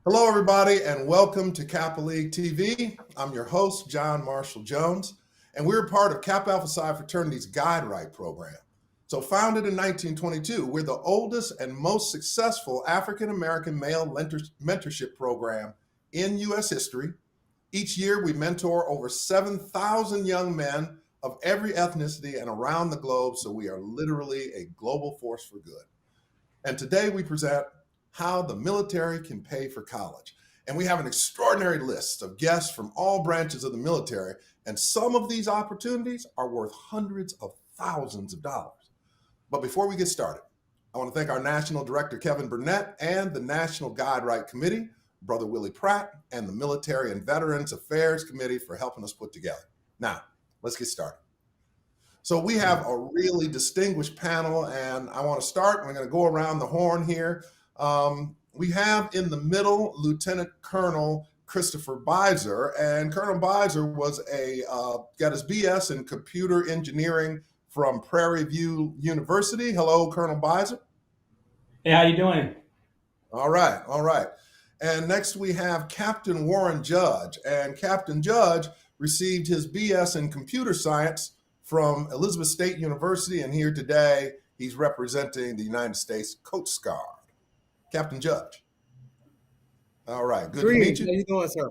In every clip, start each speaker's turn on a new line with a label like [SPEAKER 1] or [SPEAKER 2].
[SPEAKER 1] Hello, everybody, and welcome to Kappa League TV. I'm your host, John Marshall Jones, and we're part of Kappa Alpha Psi Fraternity's Guide Right program. So, founded in 1922, we're the oldest and most successful African American male mentorship program in U.S. history. Each year, we mentor over 7,000 young men of every ethnicity and around the globe, so we are literally a global force for good. And today, we present how the military can pay for college. And we have an extraordinary list of guests from all branches of the military, and some of these opportunities are worth hundreds of thousands of dollars. But before we get started, I want to thank our National Director, Kevin Burnett, and the National Guide Right Committee, Brother Willie Pratt, and the Military and Veterans Affairs Committee for helping us put together. Now, let's get started. So we have a really distinguished panel, and I want to start. We're going to go around the horn here. We have in the middle Lieutenant Colonel Christopher Beiser, and Colonel Beiser was got his BS in computer engineering from Prairie View University. Hello, Colonel Beiser.
[SPEAKER 2] Hey, how you doing?
[SPEAKER 1] All right. And next we have Captain Warren Judge, and Captain Judge received his BS in computer science from Elizabeth State University, and here today he's representing the United States Coast Guard. Captain Judge. All right, good to meet you.
[SPEAKER 3] How you doing, sir?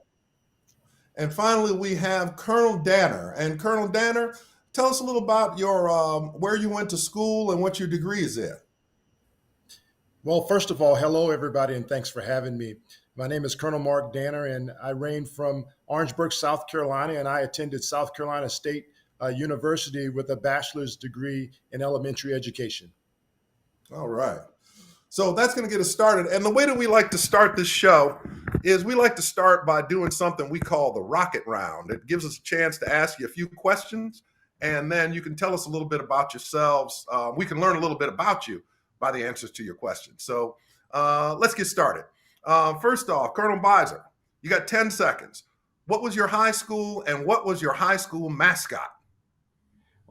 [SPEAKER 1] And finally, we have Colonel Danner. And Colonel Danner, tell us a little about your where you went to school and what your degree is in.
[SPEAKER 3] Well, first of all, hello, everybody, and thanks for having me. My name is Colonel Mark Danner, and I reigned from Orangeburg, South Carolina, and I attended South Carolina State University with a bachelor's degree in elementary education.
[SPEAKER 1] All right. So that's going to get us started. And the way that we like to start this show is we like to start by doing something we call the rocket round. It gives us a chance to ask you a few questions, and then you can tell us a little bit about yourselves. We can learn a little bit about you by the answers to your questions. So let's get started. First off, Colonel Beiser, you got 10 seconds. What was your high school and what was your high school mascot?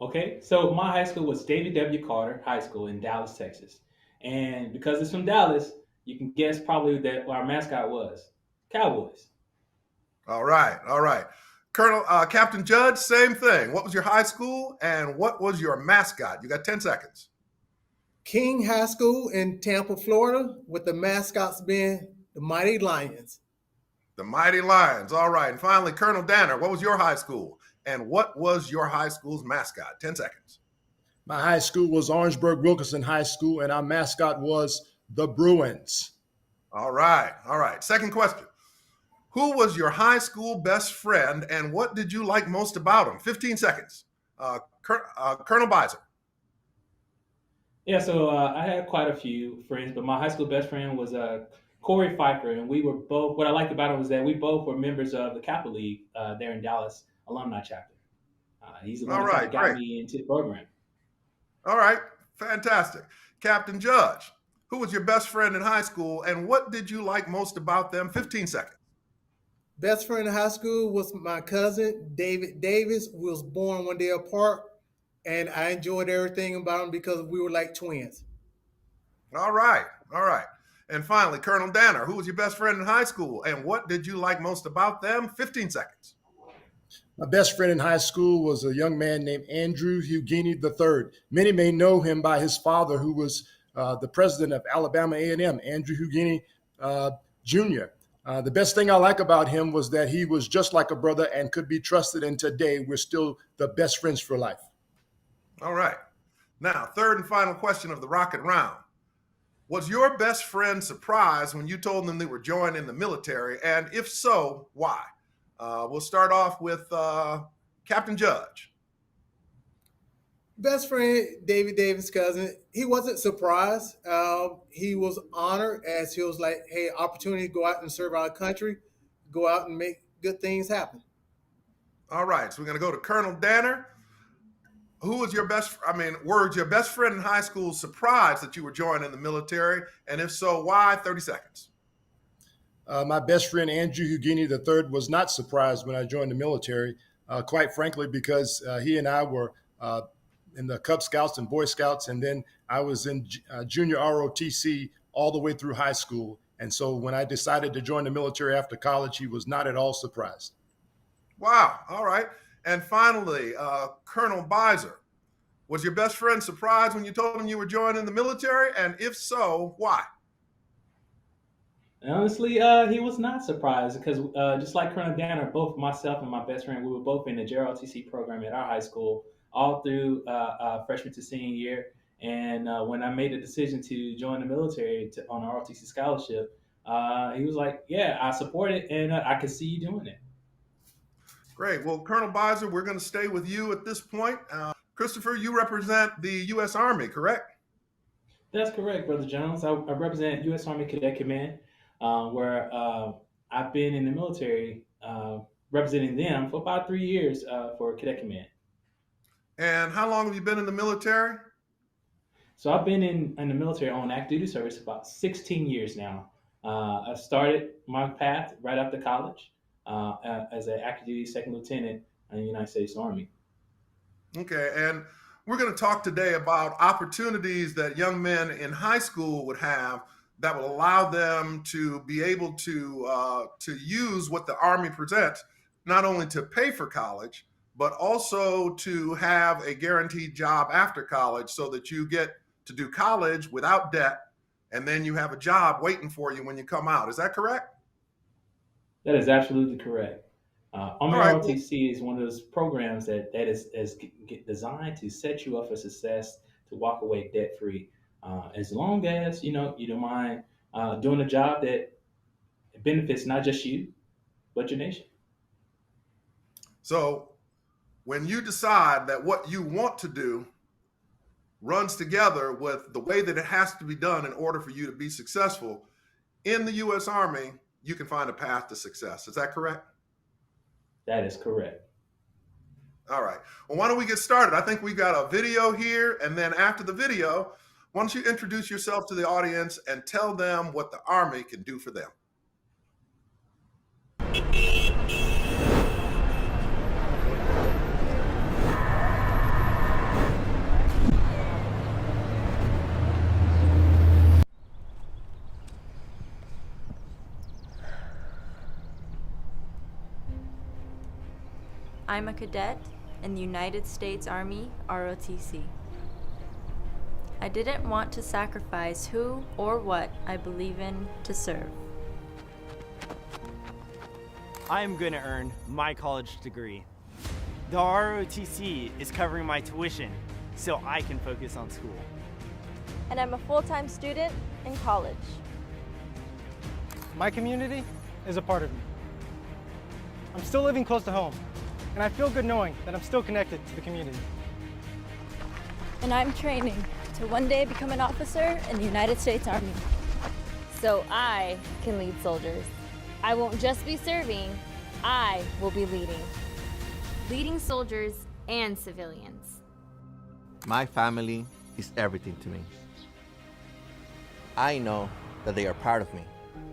[SPEAKER 2] Okay, so my high school was David W. Carter High School in Dallas, Texas. And because it's from Dallas, you can guess probably that our mascot was Cowboys.
[SPEAKER 1] All right. Colonel Captain Judge, same thing. What was your high school and what was your mascot? You got 10 seconds.
[SPEAKER 4] King High School in Tampa, Florida, with the mascots being the Mighty Lions.
[SPEAKER 1] The Mighty Lions. All right. And finally, Colonel Danner, what was your high school and what was your high school's mascot? 10 seconds.
[SPEAKER 3] My high school was Orangeburg Wilkinson High School, and our mascot was the Bruins.
[SPEAKER 1] All right. Second question. Who was your high school best friend and what did you like most about him? 15 seconds. Colonel Beiser.
[SPEAKER 2] Yeah, so I had quite a few friends, but my high school best friend was Corey Pfeiffer, and we were both, what I liked about him was that we both were members of the Kappa League there in Dallas Alumni Chapter. He's the one that got me into the program.
[SPEAKER 1] All right, fantastic. Captain Judge, who was your best friend in high school and what did you like most about them? 15 seconds.
[SPEAKER 4] Best friend in high school was my cousin, David Davis. We was born one day apart, and I enjoyed everything about him because we were like twins.
[SPEAKER 1] All right. And finally, Colonel Danner, who was your best friend in high school and what did you like most about them? 15 seconds.
[SPEAKER 3] My best friend in high school was a young man named Andrew Hughini III. Many may know him by his father, who was the president of Alabama A&M, Andrew Hughini Jr. The best thing I like about him was that he was just like a brother and could be trusted, and today we're still the best friends for life.
[SPEAKER 1] All right. Now, third and final question of the rocket round. Was your best friend surprised when you told them they were joining the military? And if so, why? We'll start off with Captain Judge.
[SPEAKER 4] Best friend, David Davis' cousin, he wasn't surprised. He was honored as he was like, hey, opportunity to go out and serve our country, go out and make good things happen.
[SPEAKER 1] All right, so we're going to go to Colonel Danner. Who was your were your best friend in high school surprised that you were joining the military? And if so, why? 30 seconds.
[SPEAKER 3] My best friend, Andrew Hughini III, was not surprised when I joined the military, quite frankly, because he and I were in the Cub Scouts and Boy Scouts, and then I was in junior ROTC all the way through high school. And so when I decided to join the military after college, he was not at all surprised.
[SPEAKER 1] Wow. All right. And finally, Colonel Beiser, was your best friend surprised when you told him you were joining the military? And if so, why?
[SPEAKER 2] And honestly, he was not surprised because just like Colonel Danner, both myself and my best friend, we were both in the ROTC program at our high school all through freshman to senior year. And when I made the decision to join the military on an ROTC scholarship, he was like, "Yeah, I support it, and I can see you doing it."
[SPEAKER 1] Great. Well, Colonel Beiser, we're going to stay with you at this point. Christopher, you represent the U.S. Army, correct?
[SPEAKER 2] That's correct, Brother Jones. I represent U.S. Army Cadet Command, where I've been in the military representing them for about 3 years for Cadet Command.
[SPEAKER 1] And how long have you been in the military?
[SPEAKER 2] So I've been in the military on active duty service about 16 years now. I started my path right after college as an active duty second lieutenant in the United States Army.
[SPEAKER 1] Okay. And we're going to talk today about opportunities that young men in high school would have that will allow them to be able to use what the Army presents, not only to pay for college, but also to have a guaranteed job after college so that you get to do college without debt, and then you have a job waiting for you when you come out. Is that correct?
[SPEAKER 2] That is absolutely correct. Army
[SPEAKER 1] All right.
[SPEAKER 2] ROTC is one of those programs that is designed to set you up for success, to walk away debt free, as long as you don't mind doing a job that benefits not just you but your nation.
[SPEAKER 1] So when you decide that what you want to do runs together with the way that it has to be done in order for you to be successful in the U.S. Army, you can find a path to success. Is that correct?
[SPEAKER 2] That is correct.
[SPEAKER 1] All right. Well, why don't we get started? I think we got a video here, and then after the video, why don't you introduce yourself to the audience and tell them what the Army can do for them?
[SPEAKER 5] I'm a cadet in the United States Army, ROTC. I didn't want to sacrifice who or what I believe in to serve.
[SPEAKER 6] I am going to earn my college degree. The ROTC is covering my tuition so I can focus on school.
[SPEAKER 5] And I'm a full-time student in college.
[SPEAKER 7] My community is a part of me. I'm still living close to home, and I feel good knowing that I'm still connected to the community.
[SPEAKER 5] And I'm training to one day become an officer in the United States Army.
[SPEAKER 8] So I can lead soldiers. I won't just be serving, I will be leading. Leading soldiers and civilians.
[SPEAKER 9] My family is everything to me. I know that they are part of me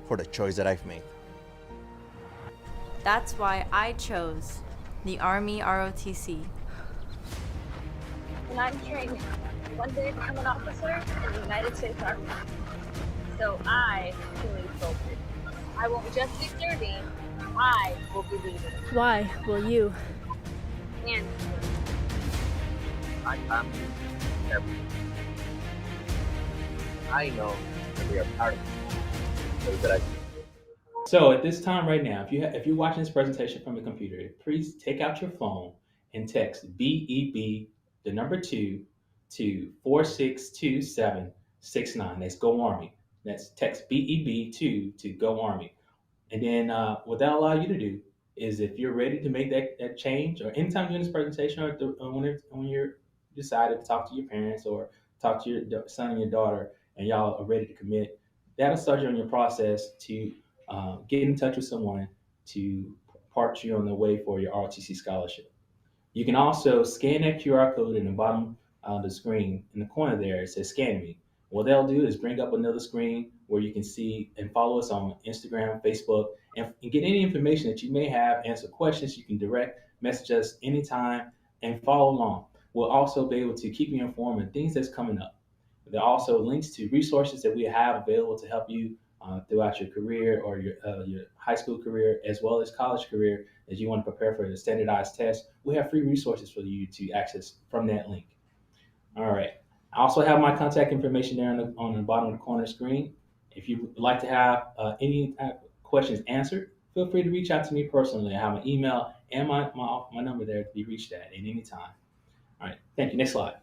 [SPEAKER 9] for the choice that I've made.
[SPEAKER 5] That's why I chose the Army ROTC. And I'm training to one day become an officer in the United States Army. So I can lead soldiers. I won't just be serving, I will be leading. Why will you?
[SPEAKER 8] And
[SPEAKER 9] My family is everything. I know that they are part of me for the choice that I've made.
[SPEAKER 2] So at this time right now, if you're watching this presentation from a computer, please take out your phone and text BEB, the number 2, to 462769. That's Go Army. That's text BEB2 to Go Army. And then what that allow you to do is if you're ready to make that change, or anytime during this presentation, or when you're decided to talk to your parents or talk to your son and your daughter, and y'all are ready to commit, that'll start you on your process to get in touch with someone to part you on the way for your ROTC scholarship. You can also scan that QR code in the bottom of the screen in the corner there. It says Scan Me. What they'll do is bring up another screen where you can see and follow us on Instagram, Facebook, and get any information that you may have, answer questions. You can direct message us anytime and follow along. We'll also be able to keep you informed of things that's coming up. There are also links to resources that we have available to help you throughout your career or your high school career as well as college career as you want to prepare for the standardized test. We have free resources for you to access from that link. All right. I also have my contact information there on the bottom of the corner screen. If you would like to have any questions answered, feel free to reach out to me personally. I have an email and my number there to be reached at any time. All right. Thank you. Next slide.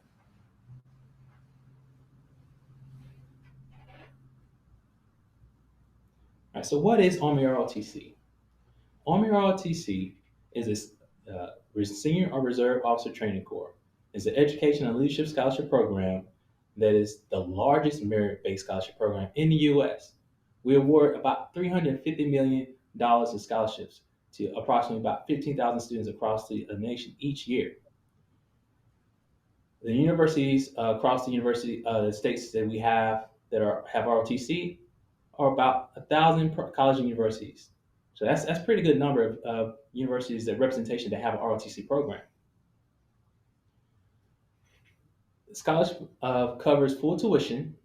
[SPEAKER 2] All right. So what is Army ROTC? Army ROTC is a senior or reserve officer training corps. It's an education and leadership scholarship program that is the largest merit-based scholarship program in the U.S. We award about $350 million in scholarships to approximately about 15,000 students across the nation each year. The universities across the states that we have that have ROTC are about 1,000 college universities. So that's a pretty good number of universities that representation that have an ROTC program. The scholarship covers full tuition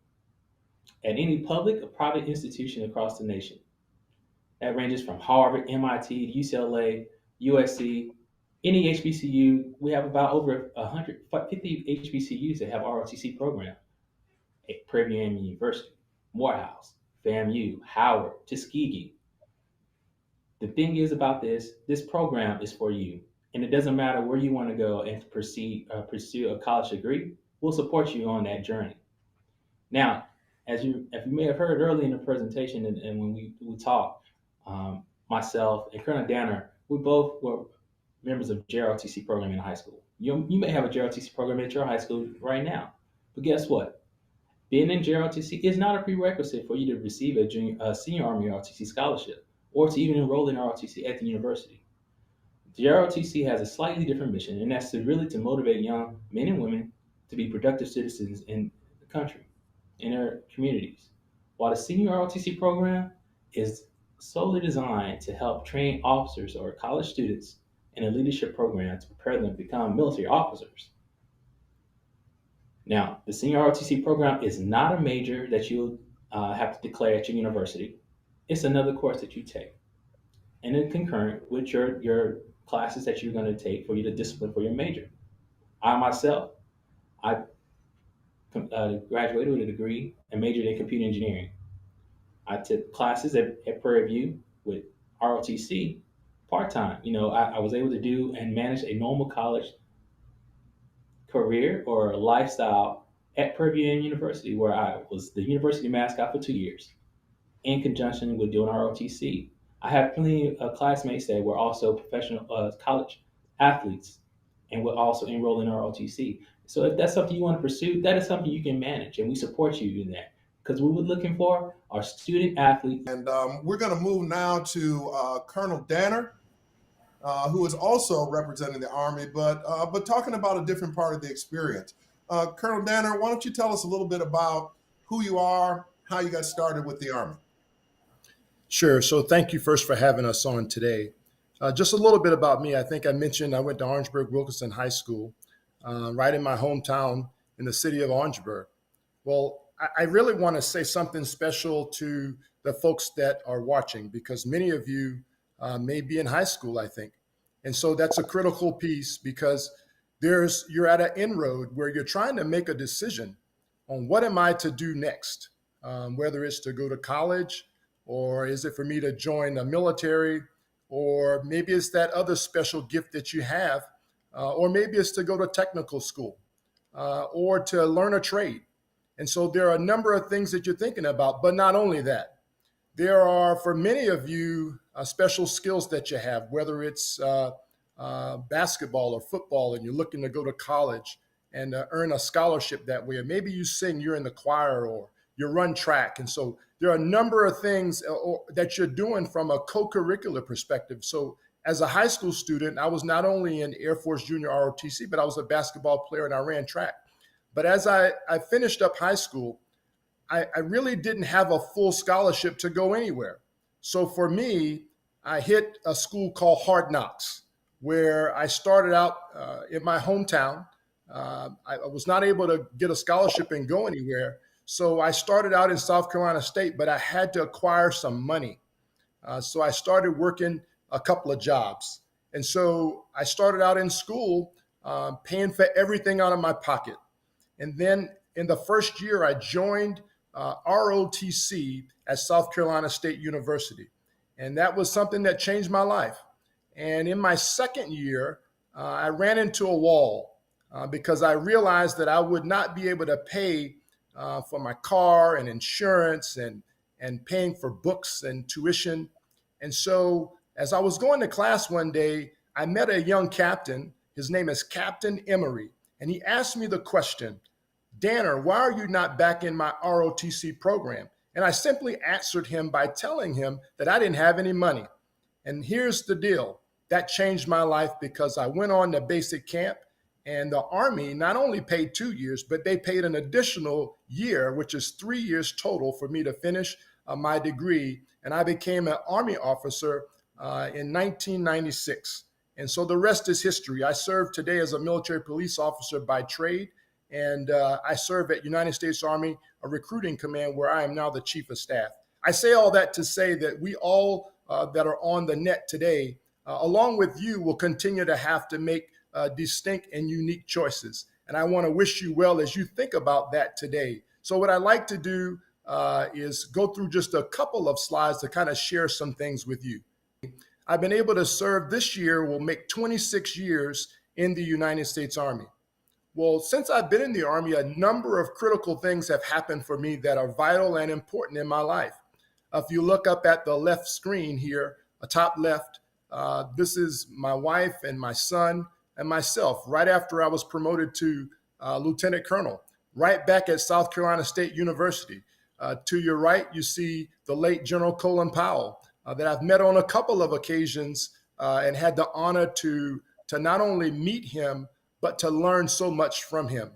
[SPEAKER 2] at any public or private institution across the nation. That ranges from Harvard, MIT, UCLA, USC, any HBCU. We have about over 150 HBCUs that have ROTC program. At Prairie View University, Morehouse, FAMU, Howard, Tuskegee. The thing is about this program is for you. And it doesn't matter where you want to go and pursue a college degree, we'll support you on that journey. Now, if you may have heard early in the presentation and when we talked, myself and Colonel Danner, we both were members of JROTC program in high school. You may have a JROTC program at your high school right now, but guess what? Being in JROTC is not a prerequisite for you to receive a senior Army ROTC scholarship or to even enroll in ROTC at the university. The ROTC has a slightly different mission, and that's to motivate young men and women to be productive citizens in the country, in their communities. While the senior ROTC program is solely designed to help train officers or college students in a leadership program to prepare them to become military officers. Now, the senior ROTC program is not a major that you'll have to declare at your university. It's another course that you take, and then concurrent with your classes that you're going to take for you to discipline for your major. I myself, I graduated with a degree and majored in computer engineering. I took classes at Prairie View with ROTC part-time. I was able to do and manage a normal college career or lifestyle at Prairie View University, where I was the university mascot for 2 years in conjunction with doing ROTC. I have plenty of classmates that were also professional college athletes and would also enroll in ROTC. So if that's something you want to pursue, that is something you can manage, and we support you in that, because what we're looking for are student athletes.
[SPEAKER 1] And we're going to move now to Colonel Danner, who is also representing the Army, but talking about a different part of the experience. Colonel Danner, why don't you tell us a little bit about who you are, how you got started with the Army?
[SPEAKER 3] Sure. So thank you first for having us on today. Just a little bit about me. I think I mentioned I went to Orangeburg-Wilkinson High School, right in my hometown in the city of Orangeburg. Well, I really want to say something special to the folks that are watching, because many of you may be in high school, I think. And so that's a critical piece, because you're at an inroad where you're trying to make a decision on what am I to do next, whether it's to go to college, or is it for me to join the military, or maybe it's that other special gift that you have, or maybe it's to go to technical school, or to learn a trade. And so there are a number of things that you're thinking about, but not only that, there are, for many of you, special skills that you have, whether it's basketball or football, and you're looking to go to college and earn a scholarship that way. Or maybe you sing, you're in the choir, or you run track. And so there are a number of things that you're doing from a co-curricular perspective. So as a high school student, I was not only in Air Force Junior ROTC, but I was a basketball player and I ran track. But as I finished up high school, I really didn't have a full scholarship to go anywhere. So for me, I hit a school called Hard Knocks, where I started out in my hometown. I was not able to get a scholarship and go anywhere. So I started out in South Carolina State, but I had to acquire some money. So I started working a couple of jobs. And so I started out in school paying for everything out of my pocket. And then in the first year, I joined ROTC at South Carolina State University. And that was something that changed my life. And in my second year, I ran into a wall because I realized that I would not be able to pay for my car and insurance and paying for books and tuition. And so as I was going to class one day, I met a young captain. His name is Captain Emery. And he asked me the question, Danner, why are you not back in my ROTC program? And I simply answered him by telling him that I didn't have any money. And here's the deal. That changed my life because I went on to basic camp, and the Army not only paid 2 years, but they paid an additional year, which is 3 years total for me to finish my degree. And I became an Army officer in 1996. And so the rest is history. I serve today as a military police officer by trade, and I serve at United States Army, a recruiting command where I am now the chief of staff. I say all that to say that we all that are on the net today, along with you, will continue to have to make distinct and unique choices. And I want to wish you well as you think about that today. So what I'd like to do is go through just a couple of slides to kind of share some things with you. I've been able to serve this year, will make 26 years in the United States Army. Well, since I've been in the Army, a number of critical things have happened for me that are vital and important in my life. If you look up at the left screen here, top left, this is my wife and my son and myself right after I was promoted to Lieutenant Colonel, right back at South Carolina State University. To your right, you see the late General Colin Powell that I've met on a couple of occasions and had the honor to not only meet him, but to learn so much from him.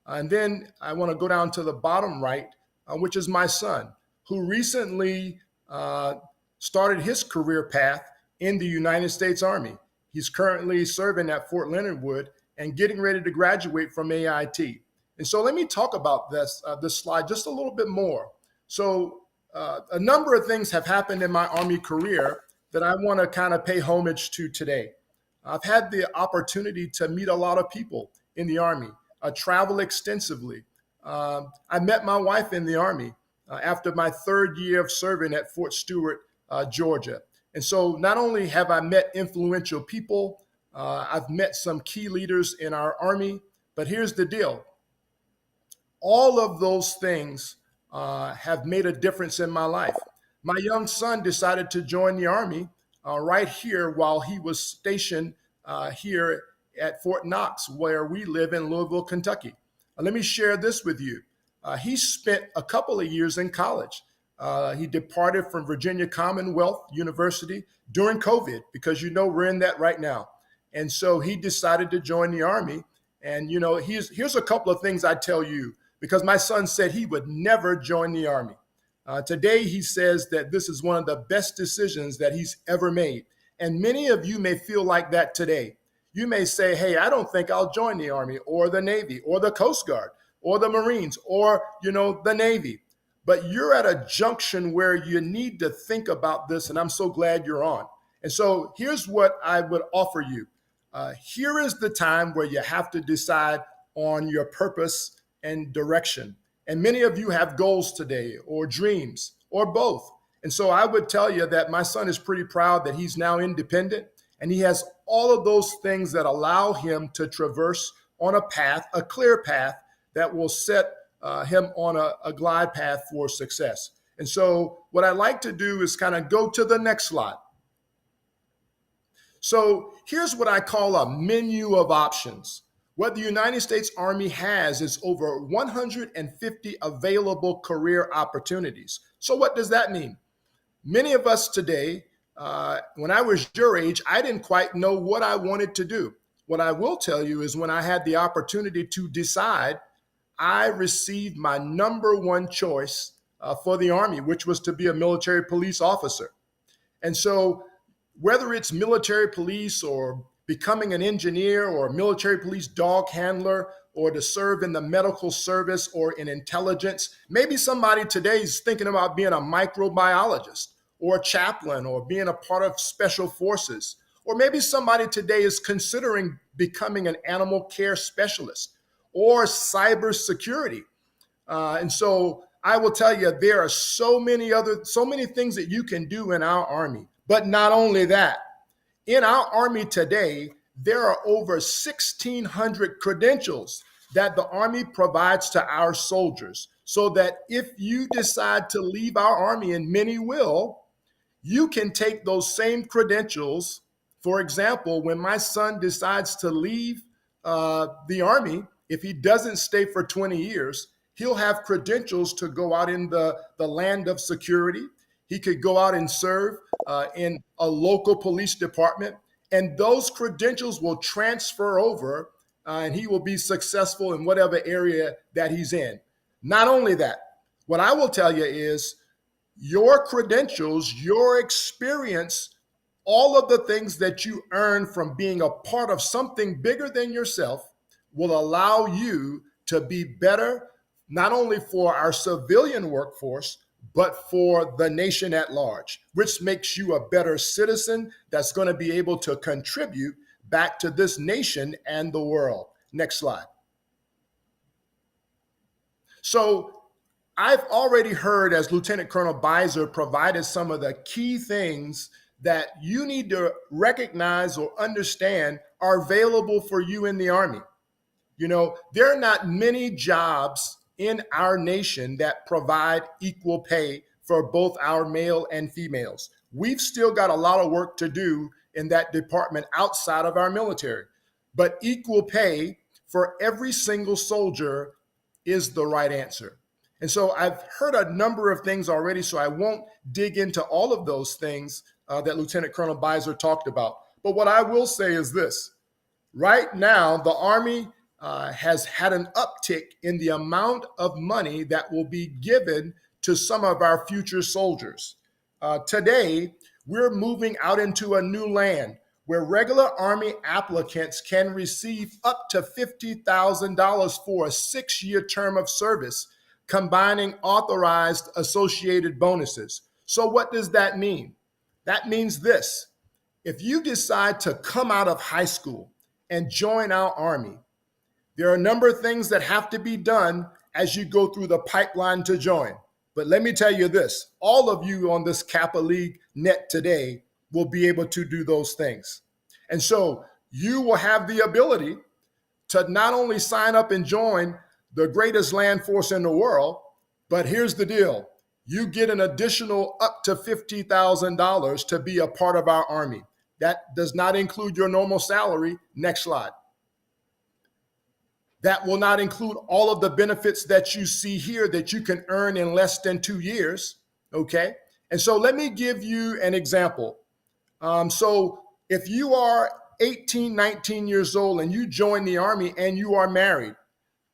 [SPEAKER 3] And then I want to go down to the bottom right, which is my son, who recently started his career path in the United States Army. He's currently serving at Fort Leonard Wood and getting ready to graduate from AIT. And so let me talk about this slide just a little bit more. So a number of things have happened in my Army career that I want to kind of pay homage to today. I've had the opportunity to meet a lot of people in the Army, travel extensively. I met my wife in the Army after my third year of serving at Fort Stewart, Georgia. And so not only have I met influential people, I've met some key leaders in our Army, but here's the deal. All of those things have made a difference in my life. My young son decided to join the Army right here while he was stationed here at Fort Knox, where we live in Louisville, Kentucky. Let me share this with you. He spent a couple of years in college. He departed from Virginia Commonwealth University during COVID, because you know we're in that right now. And so he decided to join the Army. And you know, here's a couple of things I tell you, because my son said he would never join the Army. Today, he says that this is one of the best decisions that he's ever made. And many of you may feel like that today. You may say, hey, I don't think I'll join the Army or the Navy or the Coast Guard or the Marines or, you know, the Navy. But you're at a junction where you need to think about this, and I'm so glad you're on. And so here's what I would offer you. Here is the time where you have to decide on your purpose and direction. And many of you have goals today or dreams or both. And so I would tell you that my son is pretty proud that he's now independent, and he has all of those things that allow him to traverse on a path, a clear path that will set him on a glide path for success. And so what I'd like to do is kind of go to the next slide. So here's what I call a menu of options. What the United States Army has is over 150 available career opportunities. So what does that mean? Many of us today, when I was your age, I didn't quite know what I wanted to do. What I will tell you is when I had the opportunity to decide, I received my number one choice for the Army, which was to be a military police officer. And so whether it's military police or becoming an engineer or military police dog handler or to serve in the medical service or in intelligence. Maybe somebody today is thinking about being a microbiologist or a chaplain or being a part of special forces. Or maybe somebody today is considering becoming an animal care specialist or cybersecurity. And so I will tell you, there are so many things that you can do in our Army. But not only that, in our Army today, there are over 1,600 credentials that the Army provides to our soldiers, so that if you decide to leave our Army, and many will, you can take those same credentials. For example, when my son decides to leave the Army, if he doesn't stay for 20 years, he'll have credentials to go out in the land of security. He could go out and serve in a local police department, and those credentials will transfer over and he will be successful in whatever area that he's in. Not only that, what I will tell you is your credentials, your experience, all of the things that you earn from being a part of something bigger than yourself will allow you to be better, not only for our civilian workforce, but for the nation at large, which makes you a better citizen that's going to be able to contribute back to this nation and the world. Next slide. So I've already heard, as Lieutenant Colonel Beiser provided some of the key things that you need to recognize or understand are available for you in the Army. You know, there are not many jobs in our nation that provide equal pay for both our male and females. We've still got a lot of work to do in that department outside of our military, but equal pay for every single soldier is the right answer. And so I've heard a number of things already, so I won't dig into all of those things that Lieutenant Colonel Beiser talked about. But what I will say is this: right now, the Army has had an uptick in the amount of money that will be given to some of our future soldiers. Today, we're moving out into a new land where regular Army applicants can receive up to $50,000 for a 6-year term of service, combining authorized associated bonuses. So what does that mean? That means this: if you decide to come out of high school and join our Army, there are a number of things that have to be done as you go through the pipeline to join. But let me tell you this: all of you on this Kappa League net today will be able to do those things. And so you will have the ability to not only sign up and join the greatest land force in the world, but here's the deal: you get an additional up to $50,000 to be a part of our Army. That does not include your normal salary. Next slide. That will not include all of the benefits that you see here that you can earn in less than 2 years, okay? And so let me give you an example. So if you are 18, 19 years old and you join the Army and you are married,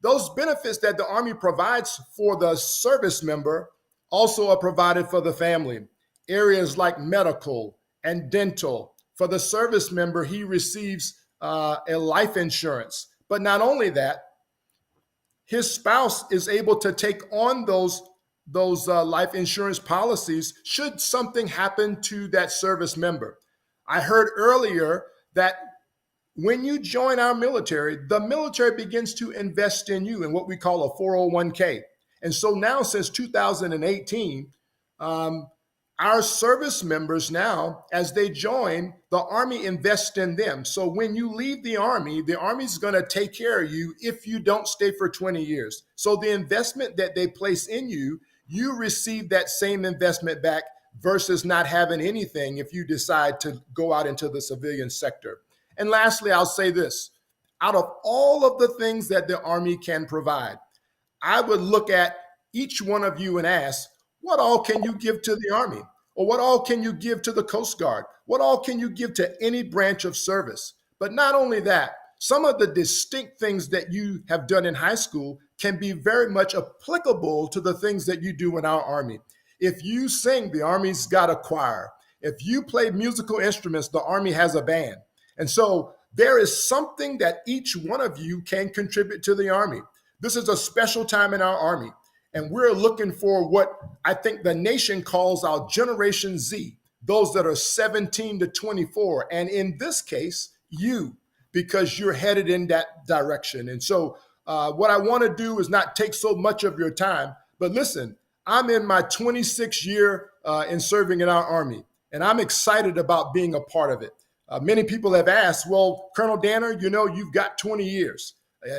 [SPEAKER 3] those benefits that the Army provides for the service member also are provided for the family. Areas like medical and dental. For the service member, he receives a life insurance. But not only that, his spouse is able to take on those life insurance policies should something happen to that service member. I heard earlier that when you join our military, the military begins to invest in you in what we call a 401k. And so now, since 2018, our service members now, as they join, the Army invests in them. So when you leave the Army's going to take care of you if you don't stay for 20 years. So the investment that they place in you, you receive that same investment back versus not having anything if you decide to go out into the civilian sector. And lastly, I'll say this: out of all of the things that the Army can provide, I would look at each one of you and ask, what all can you give to the Army? Or what all can you give to the Coast Guard? What all can you give to any branch of service? But not only that, some of the distinct things that you have done in high school can be very much applicable to the things that you do in our Army. If you sing, the Army's got a choir. If you play musical instruments, the Army has a band. And so there is something that each one of you can contribute to the Army. This is a special time in our Army, and we're looking for what I think the nation calls our Generation Z, those that are 17 to 24, and in this case, you, because you're headed in that direction. And so what I want to do is not take so much of your time, but listen, I'm in my 26th year in serving in our Army, and I'm excited about being a part of it. Many people have asked, well, Colonel Danner, you know, you've got 20 years.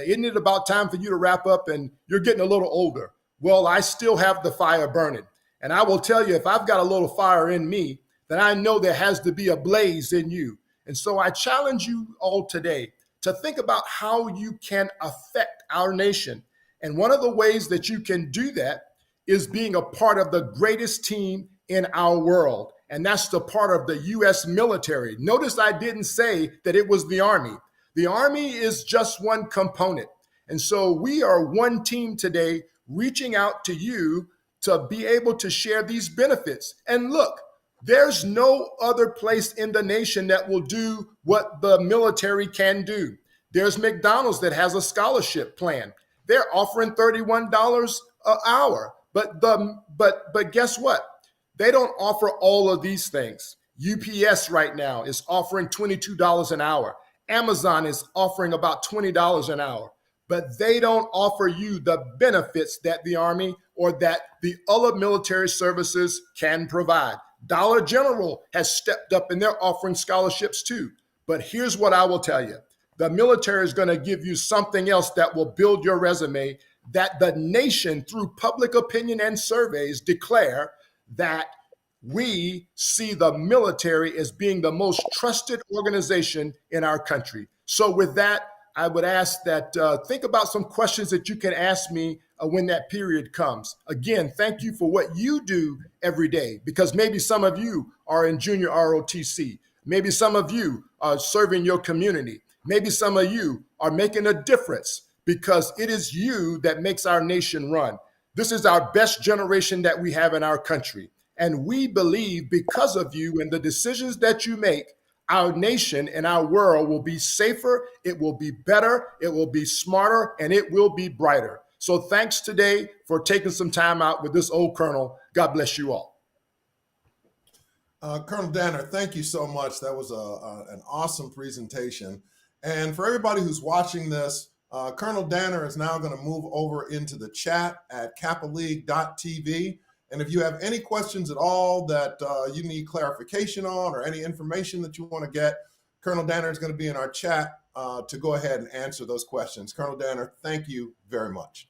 [SPEAKER 3] Isn't it about time for you to wrap up, and you're getting a little older? Well, I still have the fire burning. And I will tell you, if I've got a little fire in me, then I know there has to be a blaze in you. And so I challenge you all today to think about how you can affect our nation. And one of the ways that you can do that is being a part of the greatest team in our world. And that's the part of the U.S. military. Notice I didn't say that it was the Army. The Army is just one component. And so we are one team today reaching out to you to be able to share these benefits. And look, there's no other place in the nation that will do what the military can do. There's McDonald's that has a scholarship plan. They're offering $31 an hour. But guess what? They don't offer all of these things. UPS right now is offering $22 an hour. Amazon is offering about $20 an hour. But they don't offer you the benefits that the Army or that the other military services can provide. Dollar General has stepped up and they're offering scholarships too. But here's what I will tell you. The military is going to give you something else that will build your resume, that the nation, through public opinion and surveys, declare that we see the military as being the most trusted organization in our country. So with that, I would ask that think about some questions that you can ask me when that period comes. Again, thank you for what you do every day, because maybe some of you are in junior ROTC. Maybe some of you are serving your community. Maybe some of you are making a difference, because it is you that makes our nation run. This is our best generation that we have in our country. And we believe because of you and the decisions that you make, our nation and our world will be safer, it will be better, it will be smarter, and it will be brighter. So thanks today for taking some time out with this old colonel. God bless you all.
[SPEAKER 1] Colonel Danner, thank you so much. That was an awesome presentation. And for everybody who's watching this, Colonel Danner is now going to move over into the chat at kappaleague.tv. And if you have any questions at all that you need clarification on, or any information that you want to get, Colonel Danner is going to be in our chat to go ahead and answer those questions. Colonel Danner, thank you very much.